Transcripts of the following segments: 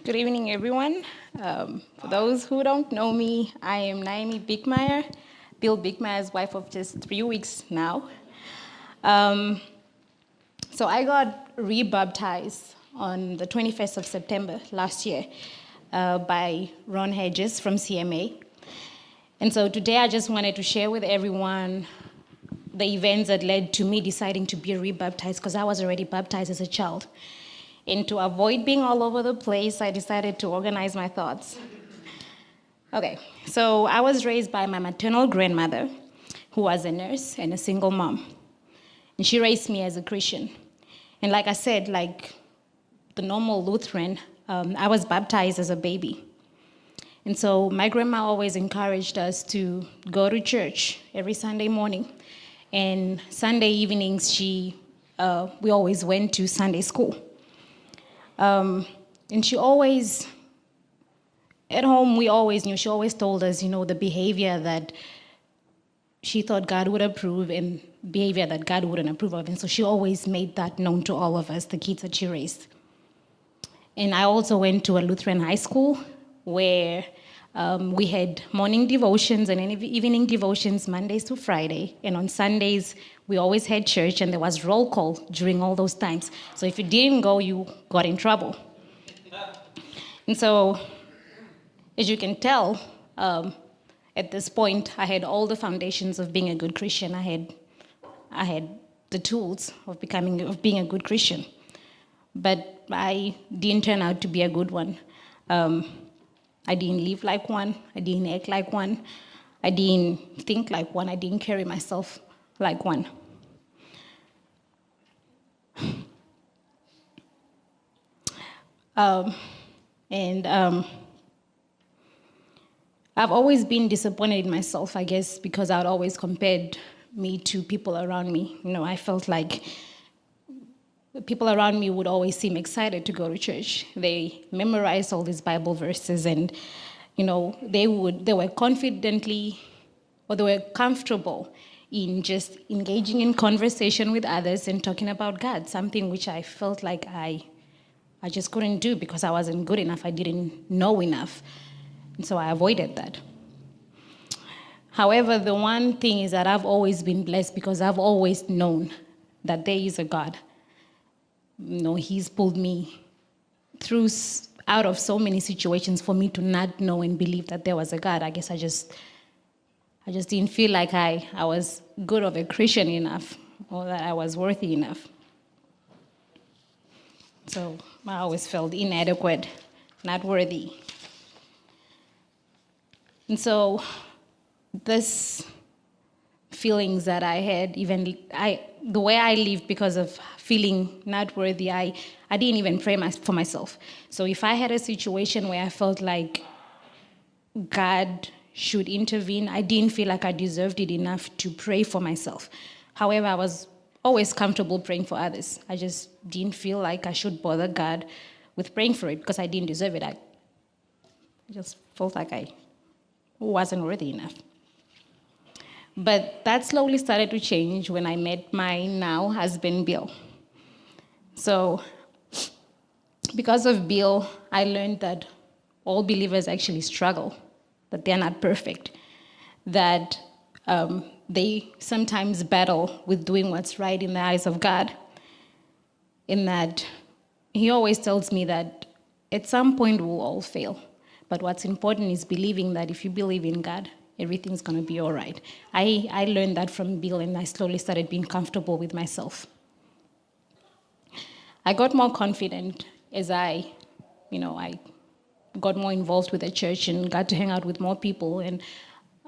Good evening, everyone. For those who don't know me, I am Naemi Bigmeyer, Bill Bigmeyer's wife of just 3 weeks now. So I got rebaptized on the 21st of September last year by Ron Hedges from CMA. And so today I just wanted to share with everyone the events that led to me deciding to be rebaptized, because I was already baptized as a child. And to avoid being all over the place, I decided to organize my thoughts. Okay, so I was raised by my maternal grandmother, who was a nurse and a single mom. And she raised me as a Christian. And like I said, like the normal Lutheran, I was baptized as a baby. And so my grandma always encouraged us to go to church every Sunday morning. And Sunday evenings, we always went to Sunday school. And she always, at home, we always knew, she always told us, the behavior that she thought God would approve and behavior that God wouldn't approve of. And so she always made that known to all of us, the kids that she raised. And I also went to a Lutheran high school where we had morning devotions and evening devotions Mondays to Friday. And on Sundays, we always had church, and there was roll call during all those times. So if you didn't go, you got in trouble. And so, as you can tell, at this point, I had all the foundations of being a good Christian. I had the tools of being a good Christian. But I didn't turn out to be a good one. I didn't live like one. I didn't act like one. I didn't think like one. I didn't carry myself like one. I've always been disappointed in myself, I guess, because I'd always compared me to people around me. I felt like people around me would always seem excited to go to church. They memorized all these Bible verses, and they were confidently, or they were comfortable in just engaging in conversation with others and talking about God, something which I felt like I just couldn't do because I wasn't good enough. I didn't know enough, and so I avoided that. However, the one thing is that I've always been blessed because I've always known that there is a God. He's pulled me through out of so many situations for me to not know and believe that there was a God. I guess I just didn't feel like I was good of a Christian enough, or that I was worthy enough. So I always felt inadequate, not worthy. And so this feelings that I had, the way I lived because of feeling not worthy, I didn't even pray for myself. So if I had a situation where I felt like God should intervene, I didn't feel like I deserved it enough to pray for myself. However, I was always comfortable praying for others. I just didn't feel like I should bother God with praying for it because I didn't deserve it. I just felt like I wasn't worthy enough. But that slowly started to change when I met my now husband, Bill. So because of Bill, I learned that all believers actually struggle, that they're not perfect, that they sometimes battle with doing what's right in the eyes of God, in that he always tells me that at some point we'll all fail. But what's important is believing that if you believe in God, everything's going to be all right. I learned that from Bill, and I slowly started being comfortable with myself. I got more confident as I got more involved with the church and got to hang out with more people. And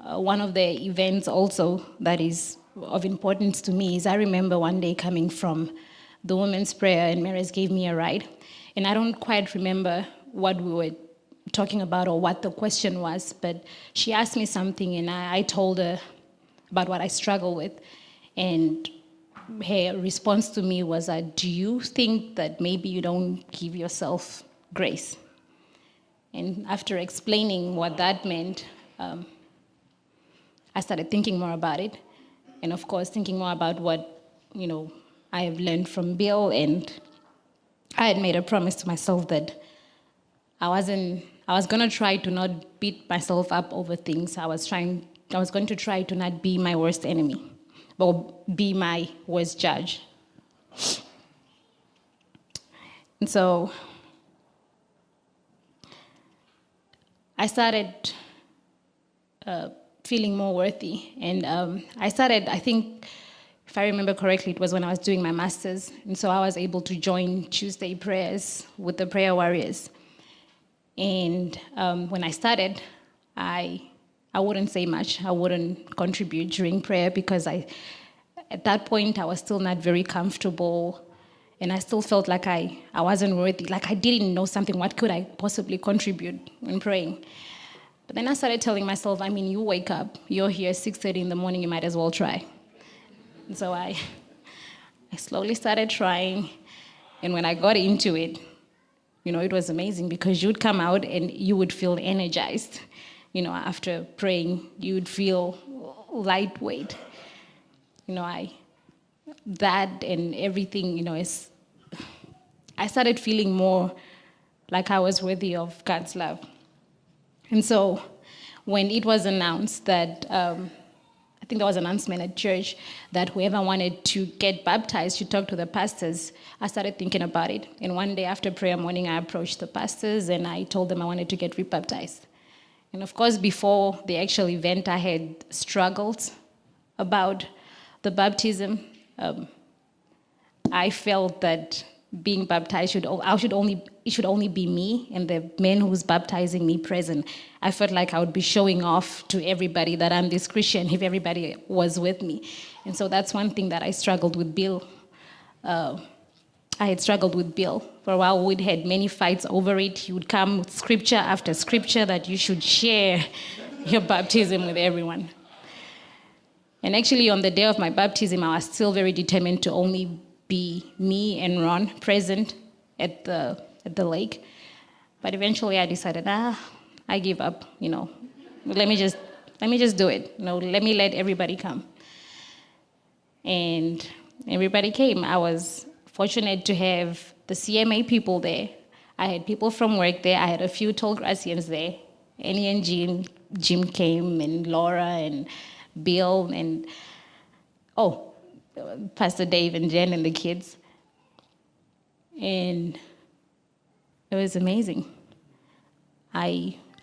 one of the events also that is of importance to me is I remember one day coming from the women's prayer, and Mary's gave me a ride. And I don't quite remember what we were talking about or what the question was, but she asked me something, and I told her about what I struggle with. And her response to me was, do you think that maybe you don't give yourself grace? And after explaining what that meant, I started thinking more about it. And of course, thinking more about what, I have learned from Bill. And I had made a promise to myself that I was going to try to not beat myself up over things. I was going to try to not be my worst enemy, or be my worst judge. And so I started feeling more worthy. And I started, I think, if I remember correctly, it was when I was doing my master's. And so I was able to join Tuesday prayers with the prayer warriors. And when I started, I wouldn't say much. I wouldn't contribute during prayer because at that point, I was still not very comfortable. And I still felt like I wasn't worthy. Like I didn't know something. What could I possibly contribute when praying? But then I started telling myself, I mean, you wake up, you're here 6:30 in the morning, you might as well try. And so I slowly started trying. And when I got into it, it was amazing because you'd come out and you would feel energized. After praying, you would feel lightweight. That and everything, I started feeling more like I was worthy of God's love. And so when it was announced that, I think there was an announcement at church that whoever wanted to get baptized should talk to the pastors, I started thinking about it. And one day after prayer morning, I approached the pastors and I told them I wanted to get rebaptized. And of course, before the actual event, I had struggled about the baptism. I felt that being baptized it should only be me and the man who's baptizing me present. I felt like I would be showing off to everybody that I'm this Christian if everybody was with me. And so that's one thing that I struggled with Bill. I had struggled with Bill. For a while, we'd had many fights over it. He would come with scripture after scripture that you should share your baptism with everyone. And actually, on the day of my baptism, I was still very determined to only be me and Ron present at the lake. But eventually, I decided, I give up. Let me just do it. Let me let everybody come. And everybody came. I was fortunate to have the CMA people there. I had people from work there. I had a few Tallgrassians there. Annie and Jim came, and Laura and Bill, and Pastor Dave and Jen and the kids. And it was amazing.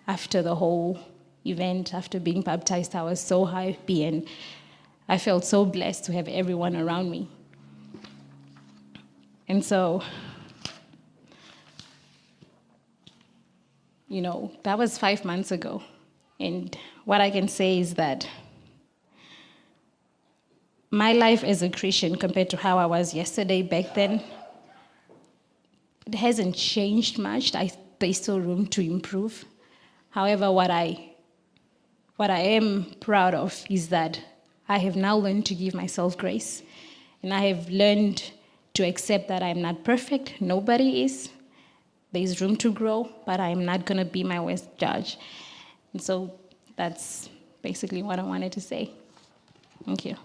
After the whole event, after being baptized, I was so happy and I felt so blessed to have everyone around me. And so, that was 5 months ago. And what I can say is that my life as a Christian compared to how I was yesterday, back then, it hasn't changed much. There's still room to improve. However, what I am proud of is that I have now learned to give myself grace. And I have learned to accept that I'm not perfect. Nobody is. There's room to grow, but I'm not going to be my worst judge. And so that's basically what I wanted to say. Thank you.